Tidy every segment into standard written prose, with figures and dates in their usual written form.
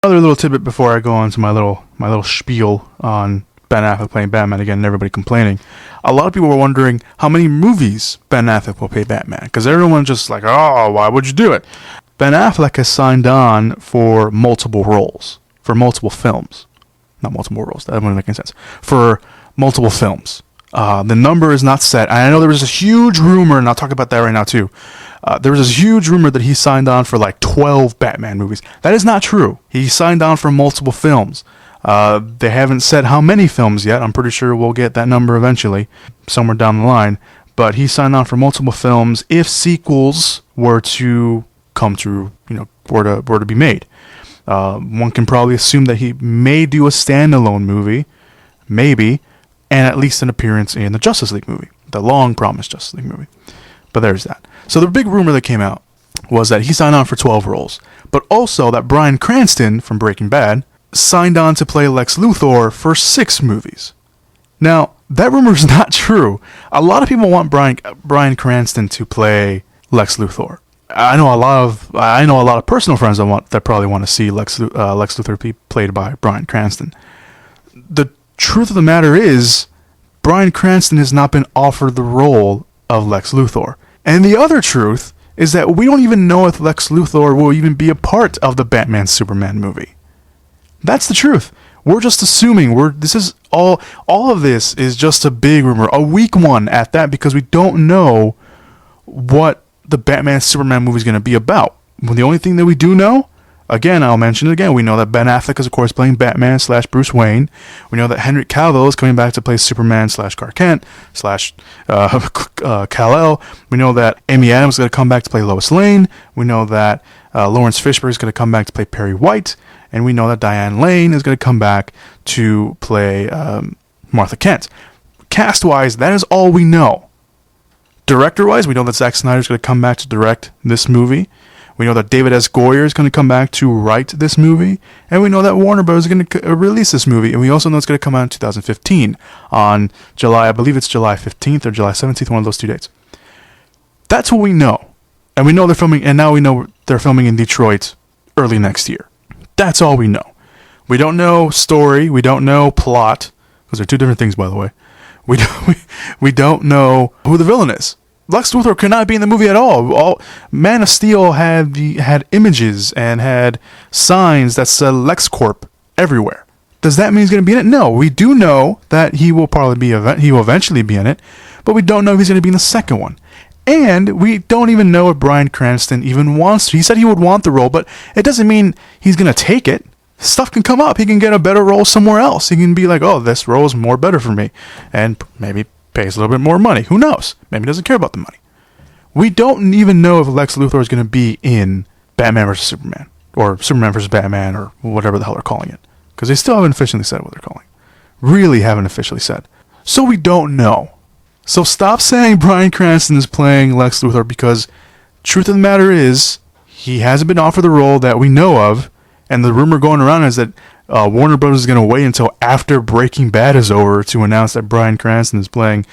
Another little tidbit before I go on to my little spiel on Ben Affleck playing Batman again and everybody complaining. A lot of people were wondering how many movies Ben Affleck will play Batman, because everyone's just like, oh, why would you do it? Ben Affleck has signed on for multiple roles, for multiple films. Not multiple roles, that wouldn't make any sense. For multiple films. The number is not set. And I know there was a huge rumor, and I'll talk about that right now too. There was this huge rumor that he signed on for like 12 Batman movies. That is not true. He signed on for multiple films. They haven't said how many films yet. I'm pretty sure we'll get that number eventually, somewhere down the line. But he signed on for multiple films if sequels were to come to, were to be made. One can probably assume that he may do a standalone movie, maybe, and at least an appearance in the Justice League movie, the long-promised Justice League movie. But there's that. So the big rumor that came out was that he signed on for 12 roles, but also that Bryan Cranston from Breaking Bad signed on to play Lex Luthor for 6 movies. Now, that rumor is not true. A lot of people want Bryan Cranston to play Lex Luthor. I know a lot of personal friends that probably want to see Lex Luthor be played by Bryan Cranston. The truth of the matter is, Bryan Cranston has not been offered the role of Lex Luthor. And the other truth is that we don't even know if Lex Luthor will even be a part of the Batman Superman movie. That's the truth. We're just assuming all of this is just a big rumor, a weak one at that, because we don't know what the Batman Superman movie is going to be about. Well, the only thing that we do know, again, I'll mention it again, we know that Ben Affleck is of course playing Batman / Bruce Wayne. We know that Henry Cavill is coming back to play Superman / Clark Kent / Kal-El. We know that Amy Adams is going to come back to play Lois Lane. We know that Lawrence Fishburne is going to come back to play Perry White. And we know that Diane Lane is going to come back to play Martha Kent. Cast-wise, that is all we know. Director-wise, we know that Zack Snyder is going to come back to direct this movie. We know that David S. Goyer is going to come back to write this movie. And we know that Warner Bros. Is going to release this movie. And we also know it's going to come out in 2015 on July, I believe it's July 15th or July 17th, one of those 2 dates. That's what we know. And we know they're filming, and now we know they're filming in Detroit early next year. That's all we know. We don't know story. We don't know plot, because they're two different things, by the way. We don't know who the villain is. Lex Luthor could not be in the movie at all. Man of Steel had images and had signs that said LexCorp everywhere. Does that mean he's going to be in it? No. We do know that he will eventually be in it, but we don't know if he's going to be in the second one. And we don't even know if Bryan Cranston even wants to. He said he would want the role, but it doesn't mean he's going to take it. Stuff can come up. He can get a better role somewhere else. He can be like, oh, this role is more better for me. And maybe pays a little bit more money. Who knows? Maybe he doesn't care about the money. We don't even know if Lex Luthor is going to be in Batman vs. Superman. Or Superman vs. Batman, or whatever the hell they're calling it. Because they still haven't officially said what they're calling it. Really haven't officially said. So we don't know. So stop saying Bryan Cranston is playing Lex Luthor, because truth of the matter is, he hasn't been offered the role that we know of. And the rumor going around is that Warner Bros. Is going to wait until after Breaking Bad is over to announce that Bryan Cranston is playing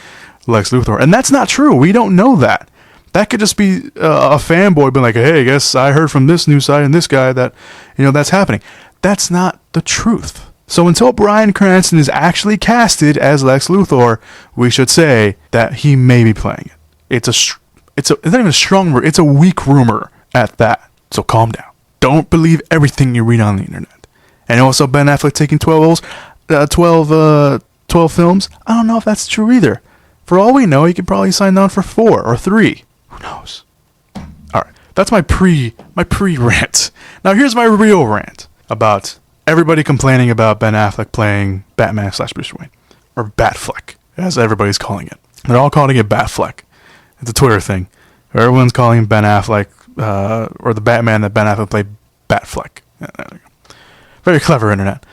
Lex Luthor. And that's not true. We don't know that. That could just be a fanboy being like, hey, I guess I heard from this news site and this guy that, that's happening. That's not the truth. So until Bryan Cranston is actually casted as Lex Luthor, we should say that he may be playing it. It's not even a strong word. It's a weak rumor at that. So calm down. Don't believe everything you read on the internet. And also Ben Affleck taking 12 films. I don't know if that's true either. For all we know, he could probably sign on for 4 or 3. Who knows? All right, that's my pre-rant. Now here's my real rant about everybody complaining about Ben Affleck playing Batman / Bruce Wayne, or Batfleck, as everybody's calling it. They're all calling it Batfleck. It's a Twitter thing. Everyone's calling Ben Affleck, or the Batman that Ben Affleck played, Batfleck. Very clever internet.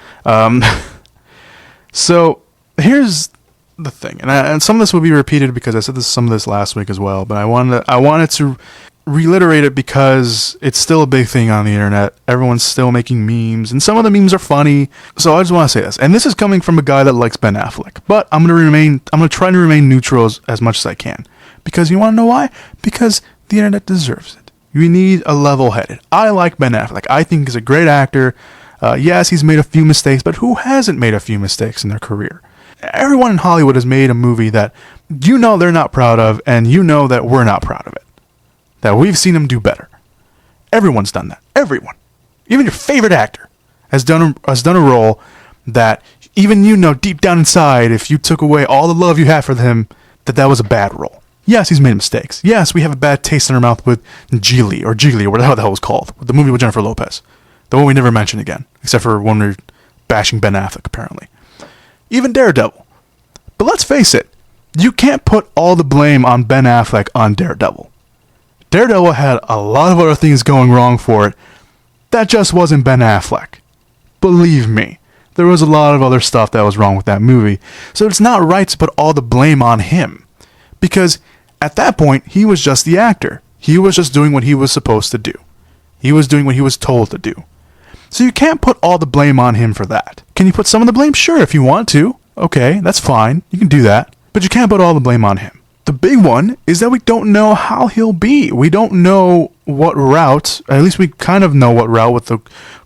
So here's the thing, and some of this will be repeated because I said some of this last week as well. But I wanted to reiterate it because it's still a big thing on the internet. Everyone's still making memes, and some of the memes are funny. So I just want to say this, and this is coming from a guy that likes Ben Affleck. But I'm gonna try to remain neutral as much as I can, because you want to know why? Because the internet deserves it. You need a level-headed. I like Ben Affleck. I think he's a great actor. Yes, he's made a few mistakes, but who hasn't made a few mistakes in their career? Everyone in Hollywood has made a movie that you know they're not proud of, and you know that we're not proud of it. That we've seen them do better. Everyone's done that. Everyone. Even your favorite actor has done a role that even you know deep down inside, if you took away all the love you have for him, that was a bad role. Yes, he's made mistakes. Yes, we have a bad taste in our mouth with Geely, or whatever the hell it was called. The movie with Jennifer Lopez. The one we never mentioned again. Except for when we were bashing Ben Affleck, apparently. Even Daredevil. But let's face it. You can't put all the blame on Ben Affleck on Daredevil. Daredevil had a lot of other things going wrong for it. That just wasn't Ben Affleck. Believe me. There was a lot of other stuff that was wrong with that movie. So it's not right to put all the blame on him. Because at that point, he was just the actor. He was just doing what he was supposed to do. He was doing what he was told to do. So you can't put all the blame on him for that. Can you put some of the blame? Sure, if you want to. Okay, that's fine. You can do that. But you can't put all the blame on him. The big one is that we don't know how he'll be. We don't know what route, at least we kind of know what route with the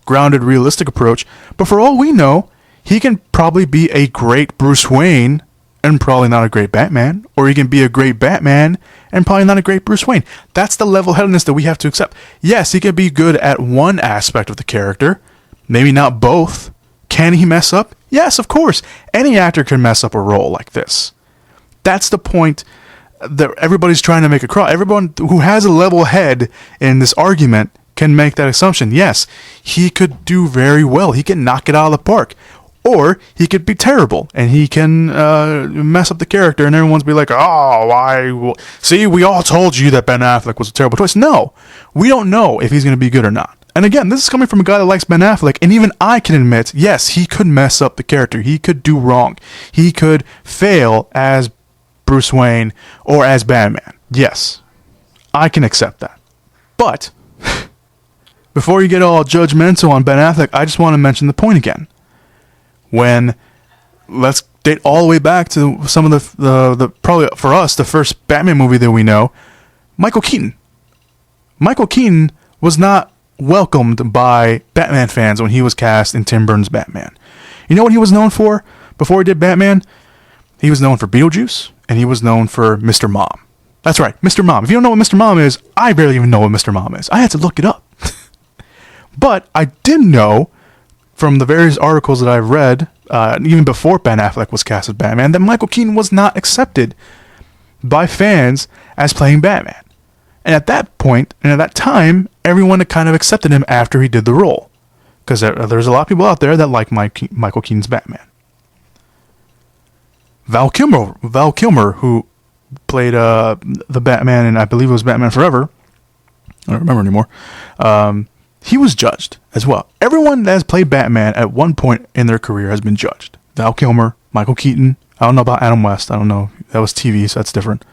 grounded, realistic approach. But for all we know, he can probably be a great Bruce Wayne and probably not a great Batman. Or he can be a great Batman and probably not a great Bruce Wayne. That's the level-headedness that we have to accept. Yes, he can be good at one aspect of the character. Maybe not both. Can he mess up? Yes, of course. Any actor can mess up a role like this. That's the point that everybody's trying to make across. Everyone who has a level head in this argument can make that assumption. Yes, he could do very well. He can knock it out of the park. Or he could be terrible, and he can mess up the character, and everyone's be like, oh, see, we all told you that Ben Affleck was a terrible choice. No, we don't know if he's going to be good or not. And again, this is coming from a guy that likes Ben Affleck, and even I can admit, yes, he could mess up the character. He could do wrong. He could fail as Bruce Wayne or as Batman. Yes, I can accept that. But before you get all judgmental on Ben Affleck, I just want to mention the point again. When, let's date all the way back to some of the probably for us, the first Batman movie that we know, Michael Keaton. Michael Keaton was not welcomed by Batman fans when he was cast in Tim Burton's Batman. You know what he was known for before he did Batman? He was known for Beetlejuice, and he was known for Mr. Mom. That's right, Mr. Mom. If you don't know what Mr. Mom is, I barely even know what Mr. Mom is. I had to look it up. But I did know from the various articles that I've read, even before Ben Affleck was cast as Batman, that Michael Keaton was not accepted by fans as playing Batman. And at that point, and at that time, everyone had kind of accepted him after he did the role. Because there's a lot of people out there that like Michael Keaton's Batman. Val Kilmer, who played the Batman, and I believe it was Batman Forever, I don't remember anymore, he was judged as well. Everyone that has played Batman at one point in their career has been judged. Val Kilmer, Michael Keaton. I don't know about Adam West. I don't know. That was TV, so that's different.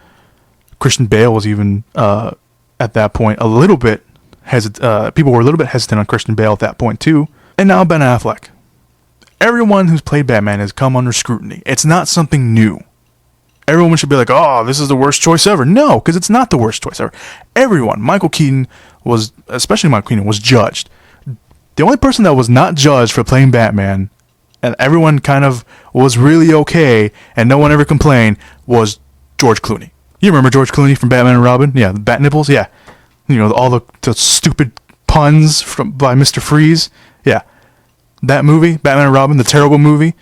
Christian Bale was even, at that point, a little bit people were a little bit hesitant on Christian Bale at that point, too. And now Ben Affleck. Everyone who's played Batman has come under scrutiny. It's not something new. Everyone should be like, oh, this is the worst choice ever. No, because it's not the worst choice ever. Everyone, especially Michael Keaton, was judged. The only person that was not judged for playing Batman, and everyone kind of was really okay, and no one ever complained, was George Clooney. You remember George Clooney from Batman and Robin? Yeah, the bat nipples? Yeah. You know, all the stupid puns by Mr. Freeze? Yeah. That movie, Batman and Robin, the terrible movie.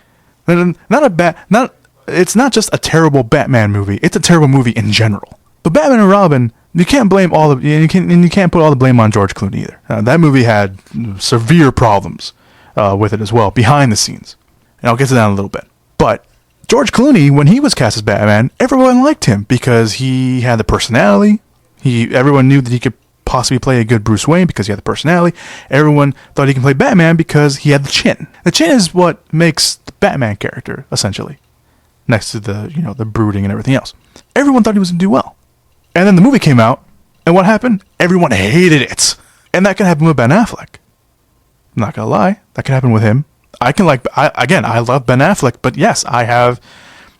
It's not just a terrible Batman movie. It's a terrible movie in general. But Batman and Robin, you can't blame you can't put all the blame on George Clooney either. That movie had severe problems with it as well, behind the scenes. And I'll get to that in a little bit. But George Clooney, when he was cast as Batman, everyone liked him because he had the personality. Everyone knew that he could possibly play a good Bruce Wayne because he had the personality. Everyone thought he could play Batman because he had the chin. The chin is what makes the Batman character, essentially. Next to the brooding and everything else. Everyone thought he was going to do well. And then the movie came out, and what happened? Everyone hated it. And that can happen with Ben Affleck. I'm not going to lie. That can happen with him. I love Ben Affleck, but yes, I have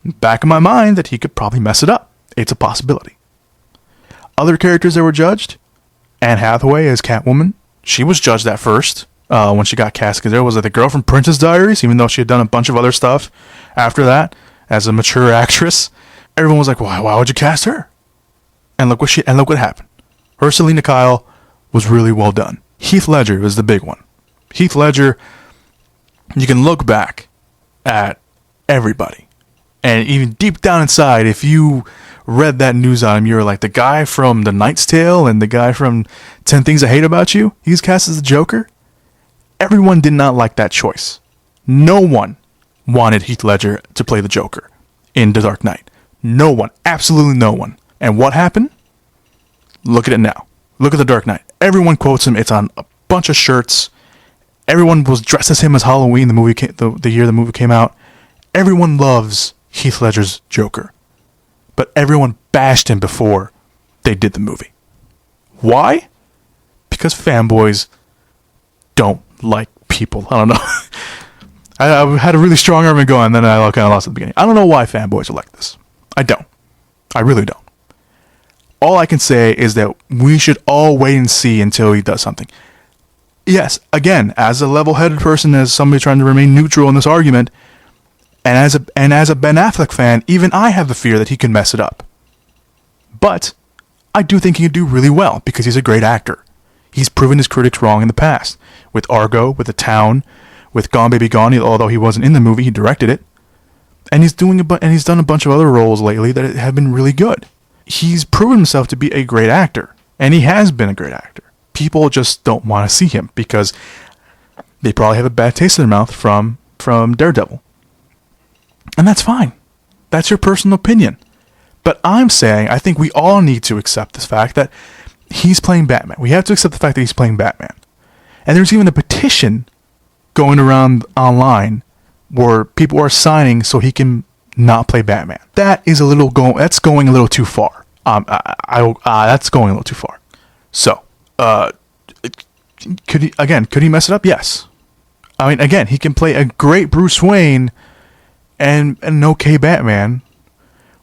back in my mind that he could probably mess it up. It's a possibility. Other characters that were judged, Anne Hathaway as Catwoman, she was judged at first. when she got cast, because there was the girl from Princess Diaries, even though she had done a bunch of other stuff after that as a mature actress. Everyone was like, why would you cast her? And look what happened. Her Selena Kyle was really well done. Heath Ledger was the big one. Heath Ledger, you can look back at everybody, and even deep down inside, if you read that news on him, you were like, the guy from The Knight's Tale and the guy from 10 Things I Hate About You, he's cast as the Joker. Everyone did not like that choice. No one wanted Heath Ledger to play the Joker in The Dark Knight. No one. Absolutely no one. And what happened? Look at it now. Look at The Dark Knight. Everyone quotes him. It's on a bunch of shirts. Everyone was dressed as him as Halloween the year the movie came out. Everyone loves Heath Ledger's Joker. But everyone bashed him before they did the movie. Why? Because fanboys don't like people. I don't know. I had a really strong argument going, and then I kind of lost at the beginning. I don't know why fanboys are like this. I don't. I really don't. All I can say is that we should all wait and see until he does something. Yes, again, as a level-headed person, as somebody trying to remain neutral in this argument, and as a Ben Affleck fan, even I have the fear that he can mess it up. But I do think he can do really well because he's a great actor. He's proven his critics wrong in the past. With Argo, with The Town, with Gone Baby Gone, although he wasn't in the movie, he directed it. And he's done a bunch of other roles lately that have been really good. He's proven himself to be a great actor, and he has been a great actor. People just don't want to see him because they probably have a bad taste in their mouth from Daredevil. And that's fine. That's your personal opinion. But I'm saying I think we all need to accept this fact that he's playing Batman. We have to accept the fact that he's playing Batman. And there's even a petition going around online where people are signing so he can not play Batman. That's going a little too far. That's going a little too far. So, could he mess it up? Yes. I mean, again, he can play a great Bruce Wayne and an okay Batman,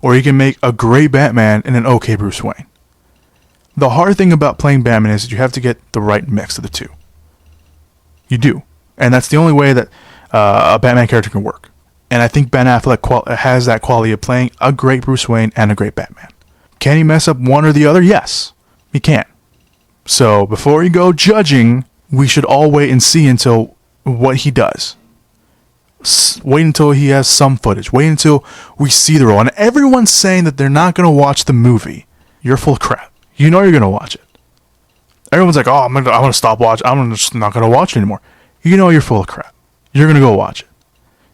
or he can make a great Batman and an okay Bruce Wayne. The hard thing about playing Batman is that you have to get the right mix of the two. You do. And that's the only way that a Batman character can work. And I think Ben Affleck has that quality of playing a great Bruce Wayne and a great Batman. Can he mess up one or the other? Yes, he can. So before you go judging, we should all wait and see until what he does. Wait until he has some footage. Wait until we see the role. And everyone's saying that they're not going to watch the movie. You're full of crap. You know you're going to watch it. Everyone's like, oh, I'm going to stop watching. I'm just not going to watch it anymore. You know you're full of crap. You're going to go watch it.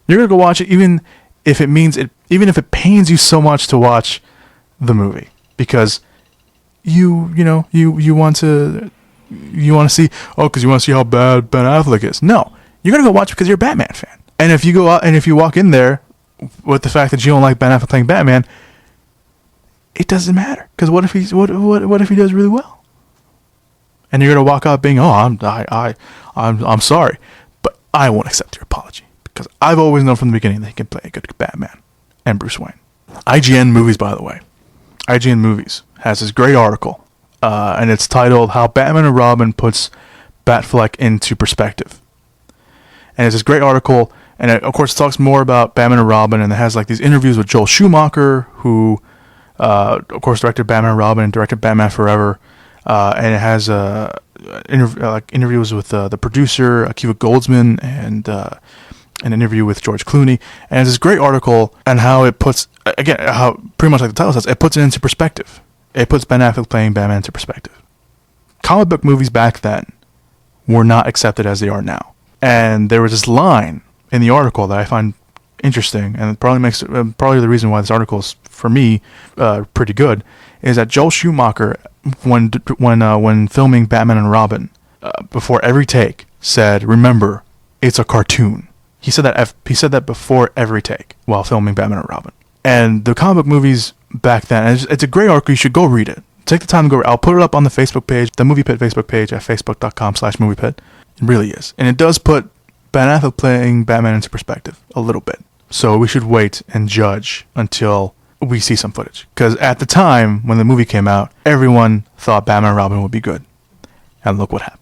You're going to go watch it even if it pains you so much to watch the movie. Because you want to see, because you want to see how bad Ben Affleck is. No. You're going to go watch it because you're a Batman fan. And if you go out and if you walk in there with the fact that you don't like Ben Affleck playing Batman, it doesn't matter. Because what if he does really well? And you're gonna walk out being, I'm sorry, but I won't accept your apology because I've always known from the beginning that he can play a good Batman and Bruce Wayne. IGN Movies, by the way, IGN Movies has this great article, and it's titled "How Batman and Robin Puts Batfleck into Perspective." And it's this great article. And it, of course, talks more about Batman and Robin, and it has like these interviews with Joel Schumacher, who, of course, directed Batman and Robin and directed Batman Forever. And it has interviews with the producer, Akiva Goldsman, and an interview with George Clooney. And it's this great article on how it puts, again, how pretty much like the title says, it puts it into perspective. It puts Ben Affleck playing Batman into perspective. Comic book movies back then were not accepted as they are now. And there was this line in the article that I find interesting, and it probably the reason why this article is, for me, pretty good, is that Joel Schumacher, when filming Batman and Robin, before every take, said, "Remember, it's a cartoon." He said that before every take while filming Batman and Robin. And the comic book movies back then, it's a great article. You should go read it. Take the time to go read it. I'll put it up on the Facebook page, the Movie Pit Facebook page at facebook.com/moviepit. It really is. And it does put Ben Affleck playing Batman into perspective a little bit. So we should wait and judge until we see some footage. Because at the time, when the movie came out, everyone thought Batman and Robin would be good. And look what happened.